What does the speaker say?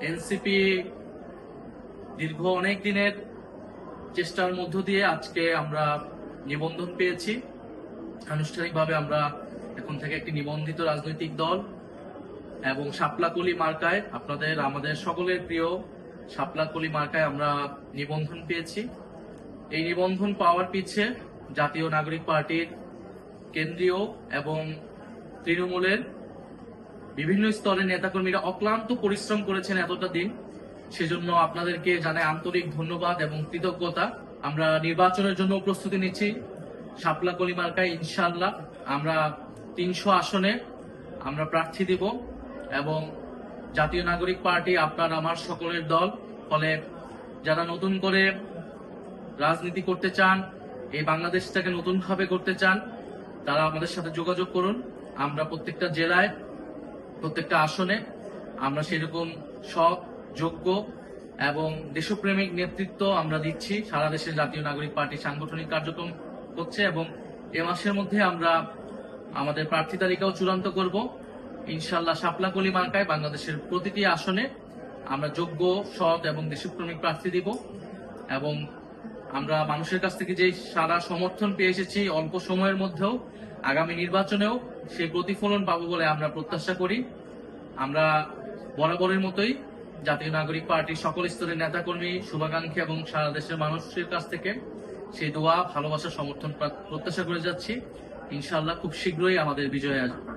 NCP দীর্ঘ অনেক দিনের চেষ্টার মধ্য দিয়ে আজকে আমরা নিবন্ধন পেয়েছি। আনুষ্ঠানিকভাবে আমরা এখন থেকে একটি নিবন্ধিত রাজনৈতিক দল এবং শাপলাকলি মার্কায় আমাদের সকলের প্রিয় শাপলাকলি মার্কায় আমরা নিবন্ধন পেয়েছি। এই নিবন্ধন পাওয়ার পিছে জাতীয় নাগরিক পার্টির কেন্দ্রীয় এবং তৃণমূলের বিভিন্ন স্তরের নেতাকর্মীরা অক্লান্ত পরিশ্রম করেছেন এতটা দিন। সেজন্য আপনাদেরকে জানাই আন্তরিক ধন্যবাদ এবং কৃতজ্ঞতা। আমরা নির্বাচনের জন্য প্রস্তুতি নিচ্ছি। শাপলাকলি মার্কায় ইনশাআল্লাহ আমরা ৩০০ আসনে আমরা প্রার্থী দিব এবং জাতীয় নাগরিক পার্টি আপনার আমার সকলের দল। ফলে যারা নতুন করে রাজনীতি করতে চান, এই বাংলাদেশটাকে নতুন ভাবে করতে চান, তারা আমাদের সাথে যোগাযোগ করুন। আমরা প্রত্যেকটা জেলায়, প্রত্যেকটা আসনে আমরা সেরকম সৎ, যোগ্য এবং দেশপ্রেমিক নেতৃত্ব আমরা দিচ্ছি। সারা দেশে জাতীয় নাগরিক পার্টি সাংগঠনিক কার্যক্রম হচ্ছে এবং এ মাসের মধ্যে আমরা আমাদের প্রার্থী তালিকাও চূড়ান্ত করব। ইনশাআল্লাহ শাপলাকলি মার্কায় বাংলাদেশের প্রতিটি আসনে আমরা যোগ্য, সৎ এবং দেশপ্রেমিক প্রার্থী দিব এবং আমরা মানুষের কাছ থেকে যে সারা সমর্থন পেয়ে এসেছি অল্প সময়ের মধ্যেও, আগামী নির্বাচনেও সেই প্রতিফলন পাবো বলে আমরা প্রত্যাশা করি। আমরা বরাবরের মতোই জাতীয় নাগরিক পার্টির সকল স্তরের নেতাকর্মী, শুভাকাঙ্ক্ষী এবং সারা দেশের মানুষের কাছ থেকে সেই দোয়া, ভালোবাসা, সমর্থন প্রত্যাশা করে যাচ্ছি। ইনশাআল্লাহ খুব শীঘ্রই আমাদের বিজয় আসবে।